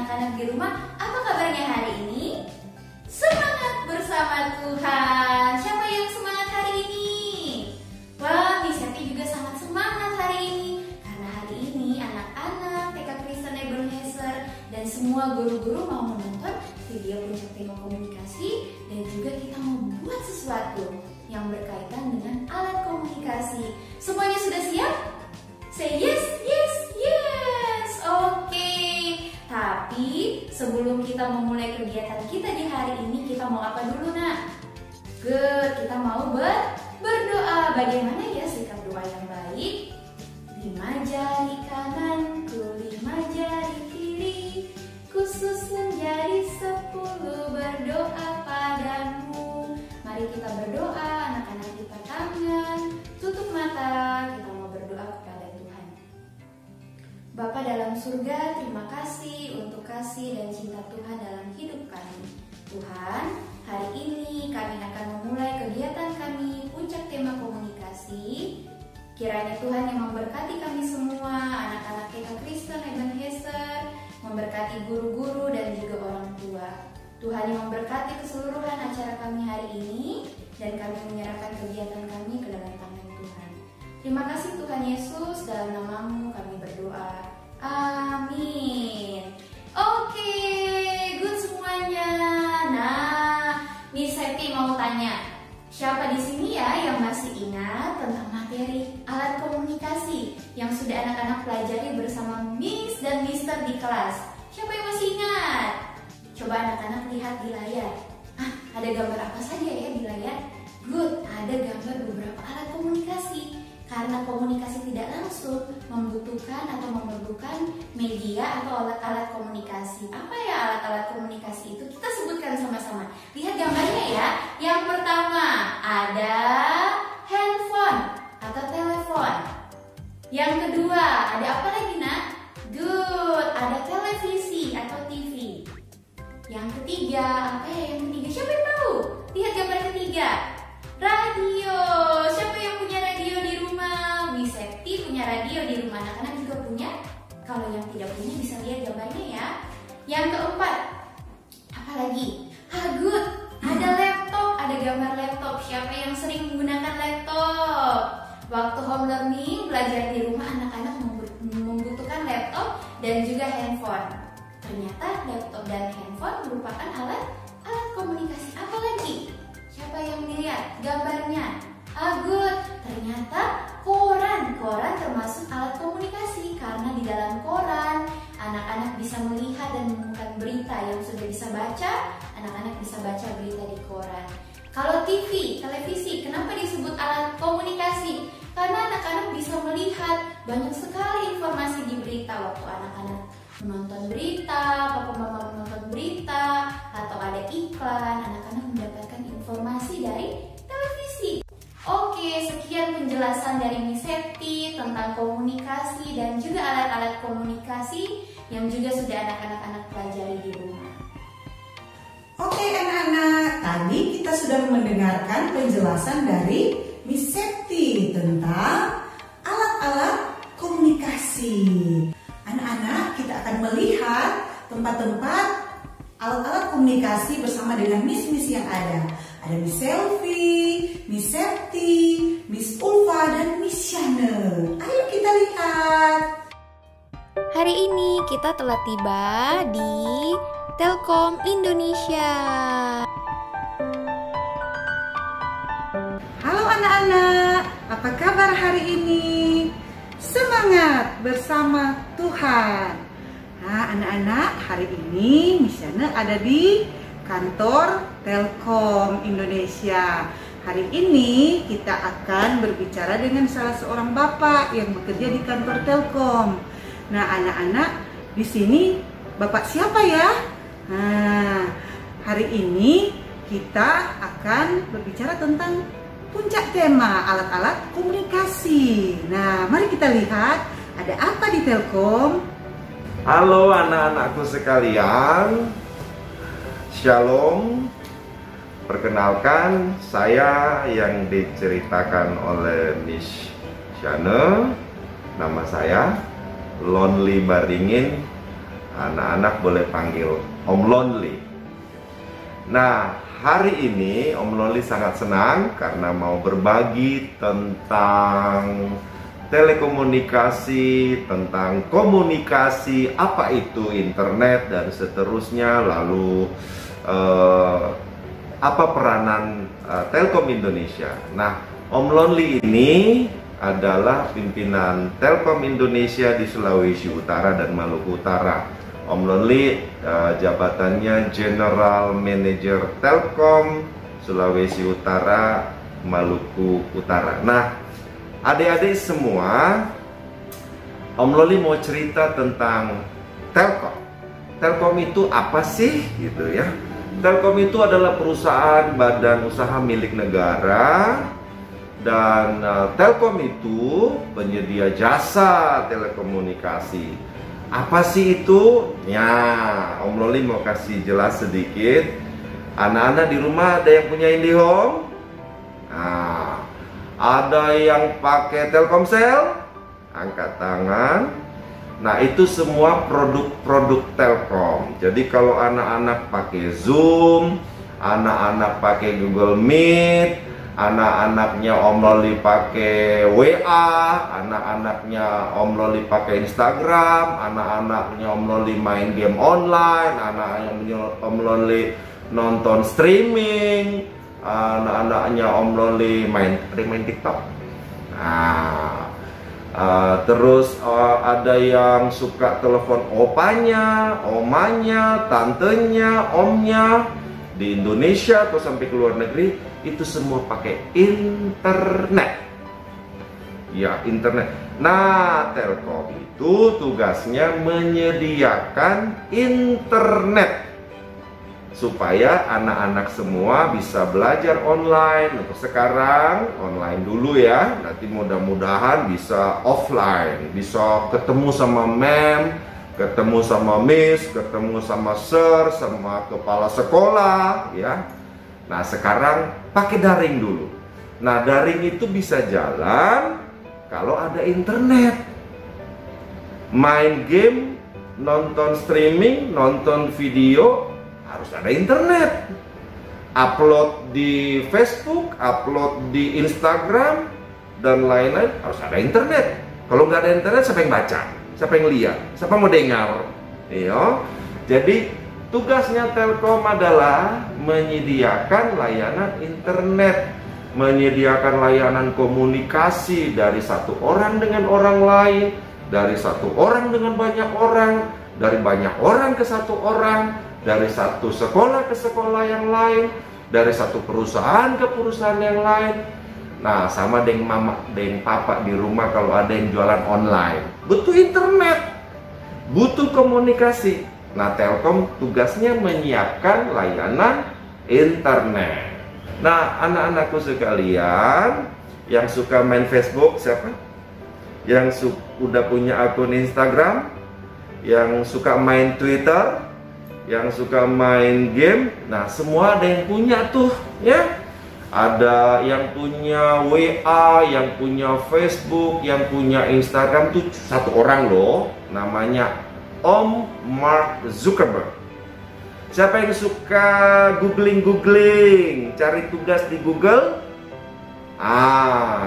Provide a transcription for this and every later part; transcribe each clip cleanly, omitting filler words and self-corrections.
anak-anak di rumah, apa kabarnya hari ini? Semangat bersama Tuhan. Siapa yang semangat hari ini? Wah, Miss Happy juga sangat semangat hari ini. Karena hari ini anak-anak TK Kristen Ebenezer dan semua guru-guru mau menonton video puncak tema komunikasi. Dan juga kita mau buat sesuatu yang berkaitan dengan alat komunikasi. Semuanya sudah siap? Say yes, yes, yes. Oke. Tapi sebelum kita memulai kegiatan kita di hari ini, kita mau apa dulu, Nak? Good, kita mau berdoa. Bagaimana ya sikap doa yang baik? 5 jari kananku, 5 jari kiri, khusus menjadi 10 berdoa padamu. Mari kita berdoa, anak-anak lipat tangan, tutup mata, kita mau berdoa kepada Tuhan. Bapa dalam surga, terima kasih untuk kasih dan cinta Tuhan dalam hidup kami. Tuhan, hari ini kami akan memulai kegiatan kami puncak tema komunikasi. Kiranya Tuhan yang memberkati kami semua, anak-anak TK Kristen Ebenezer, memberkati guru-guru dan juga orang tua. Tuhan yang memberkati keseluruhan acara kami hari ini, dan kami menyerahkan kegiatan kami ke dalam tangan Tuhan. Terima kasih Tuhan Yesus, dalam nama-Mu kami berdoa. Amin. Oke, good semuanya. Nah, Miss Happy mau tanya, siapa di sini ya yang masih ingat tentang materi alat komunikasi yang sudah anak-anak pelajari bersama Miss dan Mister di kelas? Siapa yang masih ingat? Coba anak-anak lihat di layar. Ada gambar apa saja ya di layar? Good, ada gambar beberapa alat komunikasi. Karena komunikasi tidak langsung membutuhkan atau memerlukan media atau alat-alat komunikasi. Apa ya alat-alat komunikasi itu? Kita sebutkan sama-sama. Lihat gambarnya ya. Yang pertama ada handphone atau telepon. Yang kedua ada apa lagi, Nak? Good, ada televisi atau TV. Yang ketiga, apa ya yang ketiga? Siapa yang tahu? Lihat gambar ketiga. Radio. Siapa yang punya radio di rumah? Miss Happy punya radio di rumah. Anak-anak juga punya. Kalau yang tidak punya bisa lihat gambarnya ya. Yang keempat, apa lagi? Good, ada laptop, ada gambar laptop. Siapa yang sering menggunakan laptop? Waktu home learning, belajar di rumah, anak-anak membutuhkan laptop dan juga handphone. Ternyata laptop dan handphone merupakan alat komunikasi. Apa lagi? Siapa yang lihat gambarnya? Good, ternyata koran termasuk alat komunikasi. Karena di dalam koran, anak-anak bisa melihat dan menemukan berita yang sudah bisa baca. Anak-anak bisa baca berita di koran. Kalau TV, televisi, kenapa disebut alat komunikasi? Karena anak-anak bisa melihat banyak sekali informasi di berita waktu anak-anak menonton berita, papa-mama menonton berita, atau ada iklan, anak-anak mendapatkan informasi dari televisi. Oke, sekian penjelasan dari Miss Happy tentang komunikasi dan juga alat-alat komunikasi yang juga sudah anak-anak pelajari di rumah. Oke anak-anak, tadi kita sudah mendengarkan penjelasan dari Miss Happy tentang alat-alat komunikasi. Anak-anak, kita akan melihat tempat-tempat alat-alat komunikasi bersama dengan Miss yang ada. Ada Miss Selfie, Miss Septi, Miss Ulfa, dan Miss Shana. Ayo kita lihat. Hari ini kita telah tiba di Telkom Indonesia. Halo anak-anak, apa kabar hari ini? Semangat bersama Tuhan. Nah anak-anak, hari ini Miss Shana ada di kantor Telkom Indonesia. Hari ini kita akan berbicara dengan salah seorang bapak yang bekerja di kantor Telkom. Nah anak-anak, di sini bapak siapa ya? Nah, hari ini kita akan berbicara tentang puncak tema alat-alat komunikasi. Nah, mari kita lihat ada apa di Telkom. Halo anak-anakku sekalian, Shalom. Perkenalkan, saya yang diceritakan oleh Miss Shana. Nama saya Lonely Baringin anak-anak boleh panggil Om Lonely. Nah, hari ini Om Lonely sangat senang karena mau berbagi tentang telekomunikasi, tentang komunikasi, apa itu internet dan seterusnya, lalu apa peranan Telkom Indonesia. Nah, Om Lonely ini adalah pimpinan Telkom Indonesia di Sulawesi Utara dan Maluku Utara. Om Lonely jabatannya General Manager Telkom Sulawesi Utara, Maluku Utara. Nah, adik-adik semua, Om Lonely mau cerita tentang Telkom. Telkom itu apa sih gitu ya? Telkom itu adalah perusahaan badan usaha milik negara, dan Telkom itu penyedia jasa telekomunikasi. Apa sih itu? Ya, Om Lonely mau kasih jelas sedikit. Anak-anak di rumah ada yang punya IndiHome? Nah, ada yang pakai Telkomsel? Angkat tangan. Nah, itu semua produk-produk Telkom. Jadi kalau anak-anak pakai Zoom, anak-anak pakai Google Meet, anak-anaknya Om Lonely pakai WA, anak-anaknya Om Lonely pakai Instagram, anak-anaknya Om Lonely main game online, anak-anaknya Om Lonely nonton streaming, anak-anaknya Om Lonely main TikTok. Nah, terus ada yang suka telepon opanya, omanya, tantenya, omnya di Indonesia atau sampai ke luar negeri, itu semua pakai internet. Ya, internet. Nah, Telkom itu tugasnya menyediakan internet supaya anak-anak semua bisa belajar online. Untuk sekarang online dulu ya, nanti mudah-mudahan bisa offline, bisa ketemu sama mem, ketemu sama miss, ketemu sama sir, sama kepala sekolah ya. Nah, sekarang pakai daring dulu. Nah, daring itu bisa jalan kalau ada internet. Main game, nonton streaming, nonton video, harus ada internet. Upload di Facebook, upload di Instagram, dan lain-lain, harus ada internet. Kalau nggak ada internet, siapa yang baca? Siapa yang lihat? Siapa mau dengar? Iya. Jadi tugasnya Telkom adalah menyediakan layanan internet, menyediakan layanan komunikasi dari satu orang dengan orang lain, dari satu orang dengan banyak orang, dari banyak orang ke satu orang, dari satu sekolah ke sekolah yang lain, dari satu perusahaan ke perusahaan yang lain. Nah, sama dengan mama, dengan papa di rumah kalau ada yang jualan online, butuh internet, butuh komunikasi. Nah, Telkom tugasnya menyiapkan layanan internet. Nah, anak-anakku sekalian yang suka main Facebook, siapa? Yang udah punya akun Instagram, yang suka main Twitter, yang suka main game, nah semua ada yang punya tuh ya. Ada yang punya WA, yang punya Facebook, yang punya Instagram tuh satu orang loh, namanya Om Mark Zuckerberg. Siapa yang suka googling, cari tugas di Google?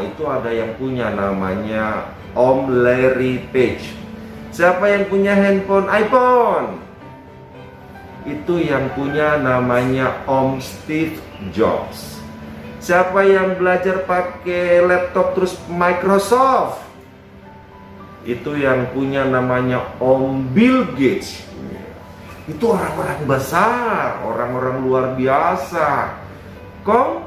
Itu ada yang punya, namanya Om Larry Page. Siapa yang punya handphone iPhone? Itu yang punya namanya Om Steve Jobs. Siapa yang belajar pakai laptop terus Microsoft? Itu yang punya namanya Om Bill Gates. Itu orang-orang besar, orang-orang luar biasa. Kok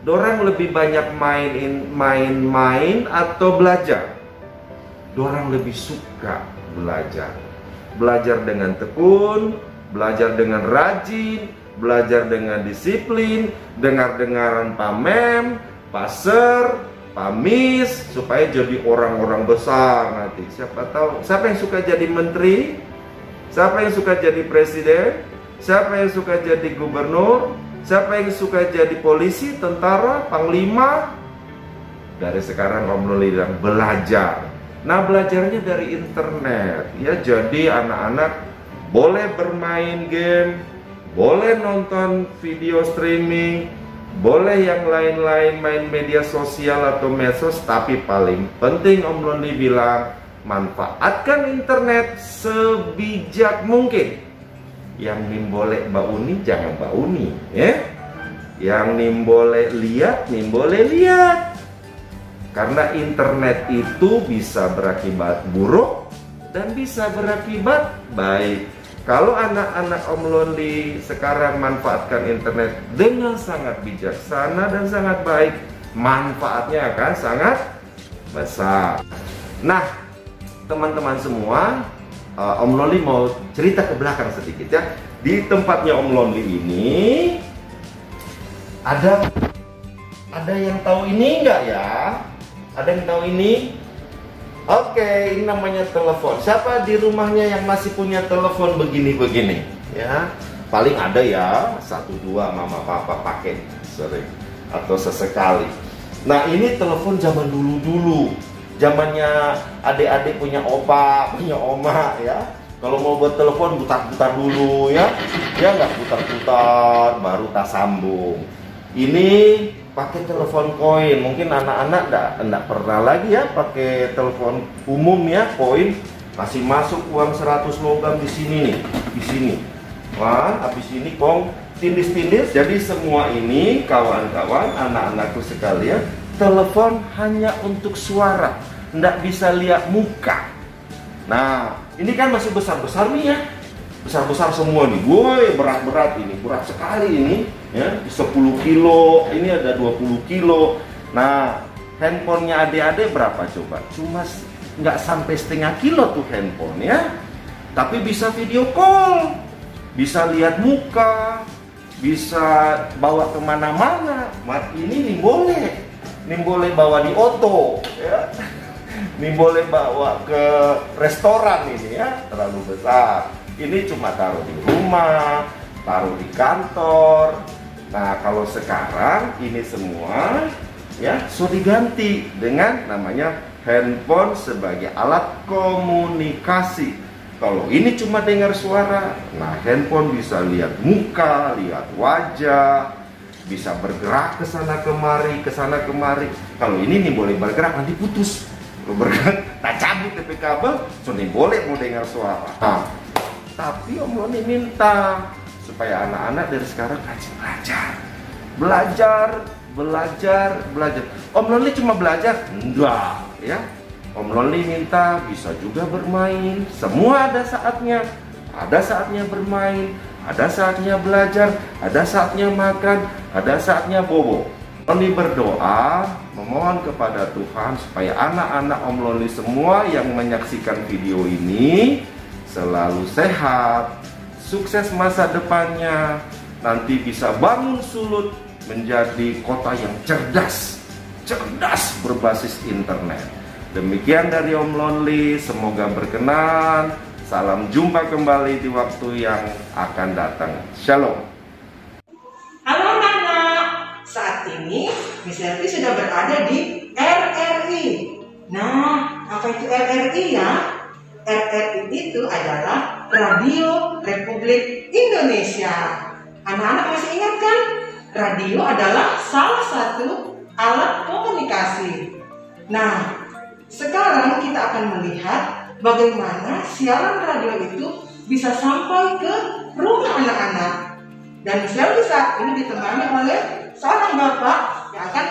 dorang lebih banyak main atau belajar? Dorang lebih suka belajar. Belajar dengan tekun, belajar dengan rajin, belajar dengan disiplin, dengar-dengaran Pak Mem, Pak Ser, Pak Miss, supaya jadi orang-orang besar nanti. Siapa tahu, siapa yang suka jadi menteri? Siapa yang suka jadi presiden? Siapa yang suka jadi gubernur? Siapa yang suka jadi polisi, tentara, panglima? Dari sekarang Om Lonely bilang belajar. Nah, belajarnya dari internet ya. Jadi anak-anak boleh bermain game, boleh nonton video streaming, boleh yang lain-lain, main media sosial atau medsos, tapi paling penting Om Lonely bilang, manfaatkan internet sebijak mungkin. Yang boleh bauni jangan bauni, ya. Yang boleh lihat, boleh lihat. Karena internet itu bisa berakibat buruk dan bisa berakibat baik. Kalau anak-anak Om Lonely sekarang manfaatkan internet dengan sangat bijaksana dan sangat baik, manfaatnya akan sangat besar. Nah, teman-teman semua, Om Lonely mau cerita ke belakang sedikit ya. Di tempatnya Om Lonely ini ada yang tahu ini enggak ya? Ada yang tahu ini? Oke, ini namanya telepon. Siapa di rumahnya yang masih punya telepon begini-begini? Ya, paling ada ya, 1-2 mama papa pakai sering atau sesekali. Nah, ini telepon zaman dulu-dulu. Zamannya adik-adik punya opa, punya oma ya. Kalau mau buat telepon putar-putar dulu ya. Ya nggak putar-putar baru tak sambung. Ini pakai telepon koin. Mungkin anak-anak enggak pernah lagi ya pakai telepon umum ya, koin. Masih masuk uang 100 logam di sini nih, di sini. Wah, habis ini kong tindis-tindis. Jadi semua ini kawan-kawan, anak-anakku sekalian, telepon hanya untuk suara, enggak bisa lihat muka. Nah, ini kan masih besar-besar nih ya. Besar-besar semua nih. Woi, berat-berat ini, berat sekali ini ya, 10 kilo, ini ada 20 kilo. Nah, handphonenya adik-adik berapa coba? Cuma nggak sampai setengah kilo tuh handphone ya. Tapi bisa video call, bisa lihat muka, bisa bawa kemana-mana. Ini boleh bawa di auto ya. Ini boleh bawa ke restoran ini ya, terlalu besar. Ini cuma taruh di rumah, taruh di kantor. Nah, kalau sekarang ini semua ya sudah diganti dengan namanya handphone sebagai alat komunikasi. Kalau ini cuma dengar suara, nah handphone bisa lihat muka, lihat wajah, bisa bergerak ke sana kemari. Kalau ini nih boleh bergerak, nanti putus. Kalau bergerak, tak cabut TP kabel, sudah boleh mau dengar suara. Nah, tapi Om Lonely minta supaya anak-anak dari sekarang rajin belajar. Om Lonely cuma belajar? Enggak, ya. Om Lonely minta bisa juga bermain. Semua ada saatnya. Ada saatnya bermain, ada saatnya belajar, ada saatnya makan, ada saatnya bobo. Om Lonely berdoa, memohon kepada Tuhan supaya anak-anak Om Lonely semua yang menyaksikan video ini selalu sehat, sukses masa depannya, nanti bisa bangun Sulut menjadi kota yang cerdas berbasis internet. Demikian dari Om Lonely, semoga berkenan. Salam jumpa kembali di waktu yang akan datang. Shalom. Halo anak-anak, saat ini Miss Elvi sudah berada di RRI. Nah, apa itu RRI ya? RRI itu adalah Radio Republik Indonesia. Anak-anak masih ingat kan? Radio adalah salah satu alat komunikasi. Nah, sekarang kita akan melihat bagaimana siaran radio itu bisa sampai ke rumah anak-anak. Dan saya saat ini ditemani oleh seorang bapak yang akan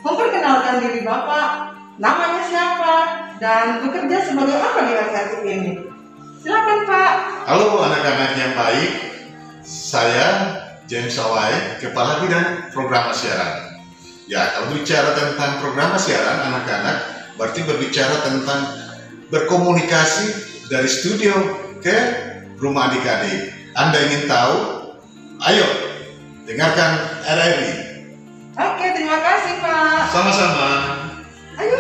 memperkenalkan diri bapak, namanya siapa, dan bekerja sebagai apa di RRI ini. Silakan Pak. Halo anak-anak yang baik, saya James Awai, Kepala Bidang Program Siaran. Ya, kalau bicara tentang program siaran anak-anak, berarti berbicara tentang berkomunikasi dari studio ke rumah adik-adik. Anda ingin tahu? Ayo, dengarkan RRI. Oke, terima kasih Pak. Sama-sama. Ayo.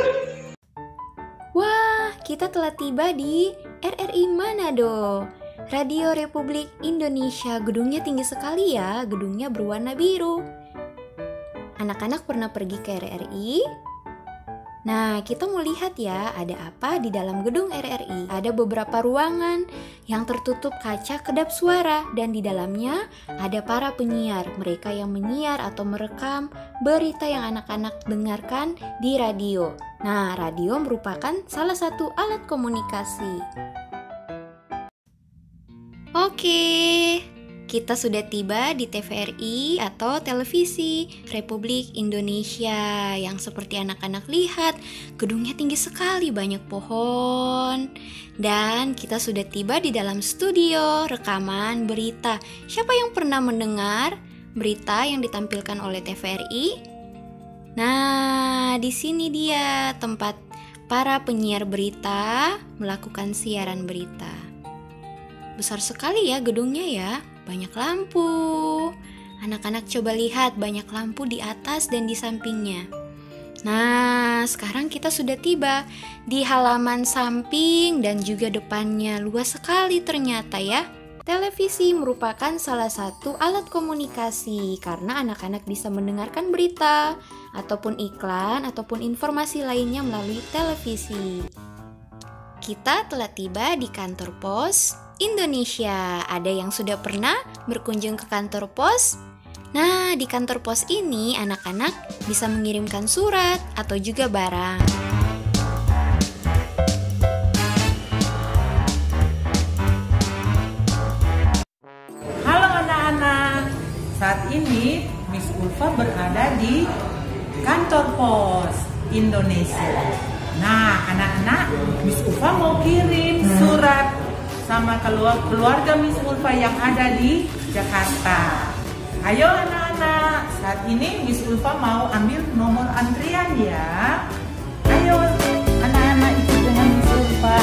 Wah, kita telah tiba di RRI Manado, Radio Republik Indonesia. Gedungnya tinggi sekali ya, gedungnya berwarna biru. Anak-anak pernah pergi ke RRI? Nah, kita mau lihat ya, ada apa di dalam gedung RRI. Ada beberapa ruangan yang tertutup kaca kedap suara, dan di dalamnya ada para penyiar, mereka yang menyiar atau merekam berita yang anak-anak dengarkan di radio. Nah, radio merupakan salah satu alat komunikasi. Oke, kita sudah tiba di TVRI atau Televisi Republik Indonesia, yang seperti anak-anak lihat, gedungnya tinggi sekali, banyak pohon. Dan kita sudah tiba di dalam studio rekaman berita. Siapa yang pernah mendengar berita yang ditampilkan oleh TVRI? Nah, di sini dia tempat para penyiar berita melakukan siaran berita. Besar sekali ya gedungnya ya, banyak lampu. Anak-anak coba lihat, banyak lampu di atas dan di sampingnya. Nah, sekarang kita sudah tiba di halaman samping dan juga depannya. Luas sekali ternyata ya. Televisi merupakan salah satu alat komunikasi karena anak-anak bisa mendengarkan berita ataupun iklan ataupun informasi lainnya melalui televisi. Kita telah tiba di kantor pos Indonesia. Ada yang sudah pernah berkunjung ke kantor pos? Nah, di kantor pos ini anak-anak bisa mengirimkan surat atau juga barang. Halo anak-anak, saat ini Miss Ulfa berada di kantor pos Indonesia. Nah, anak-anak, Miss Ulfa mau kirim surat sama keluarga Miss Ulfa yang ada di Jakarta. Ayo anak-anak, saat ini Miss Ulfa mau ambil nomor antrian ya. Ayo anak-anak ikut dengan Miss Ulfa.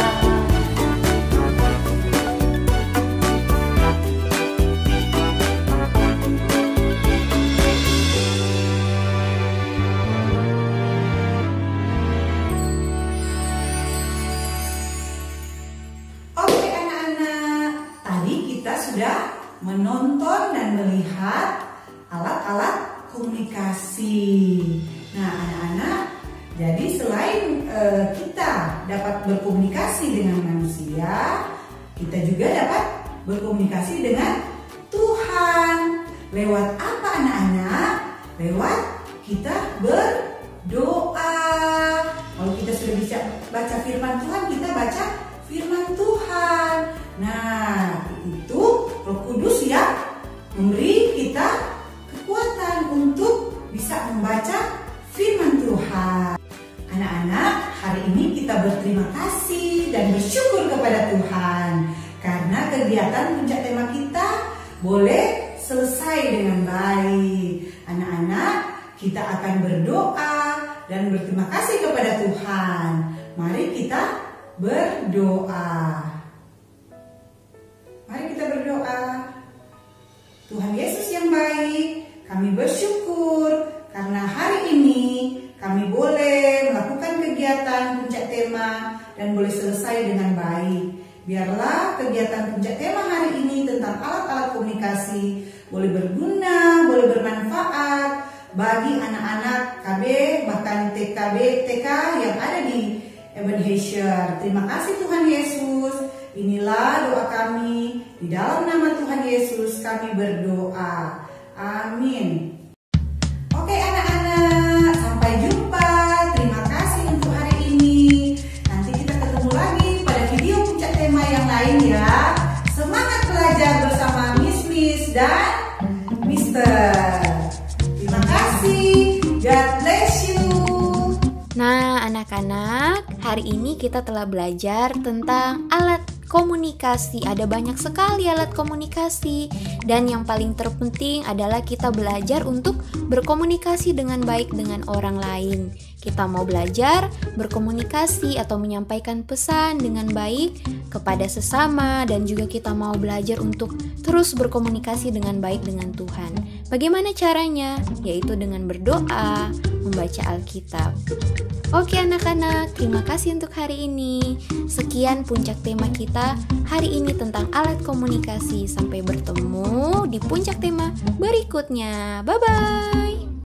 Sudah menonton dan melihat alat-alat komunikasi. Nah, anak-anak, jadi selain kita dapat berkomunikasi dengan manusia, kita juga dapat berkomunikasi dengan Tuhan. Lewat apa anak-anak? Lewat kita berdoa. Kalau kita sudah bisa baca firman Tuhan, kita baca firman Tuhan. Nah, itu Roh Kudus yang memberi kita kekuatan untuk bisa membaca firman Tuhan. Anak-anak, hari ini kita berterima kasih dan bersyukur kepada Tuhan karena kegiatan puncak tema kita boleh selesai dengan baik. Anak-anak, kita akan berdoa dan berterima kasih kepada Tuhan. Mari kita berdoa. Mari kita berdoa. Tuhan Yesus yang baik, kami bersyukur karena hari ini kami boleh melakukan kegiatan puncak tema dan boleh selesai dengan baik. Biarlah kegiatan puncak tema hari ini tentang alat-alat komunikasi boleh berguna, boleh bermanfaat bagi anak-anak KB, bahkan TK yang ada di Ebenezer. Terima kasih Tuhan Yesus. Inilah doa kami, di dalam nama Tuhan Yesus kami berdoa. Amin. Oke anak-anak, sampai jumpa. Terima kasih untuk hari ini. Nanti kita ketemu lagi pada video puncak tema yang lain ya. Semangat belajar bersama Miss dan Mister. Terima kasih. God bless you. Nah, anak-anak, hari ini kita telah belajar tentang alat komunikasi. Ada banyak sekali alat komunikasi, dan yang paling terpenting adalah kita belajar untuk berkomunikasi dengan baik dengan orang lain. Kita mau belajar berkomunikasi atau menyampaikan pesan dengan baik kepada sesama, dan juga kita mau belajar untuk terus berkomunikasi dengan baik dengan Tuhan. Bagaimana caranya? Yaitu dengan berdoa, membaca Alkitab. Oke anak-anak, terima kasih untuk hari ini. Sekian puncak tema kita hari ini tentang alat komunikasi. Sampai bertemu di puncak tema berikutnya. Bye-bye.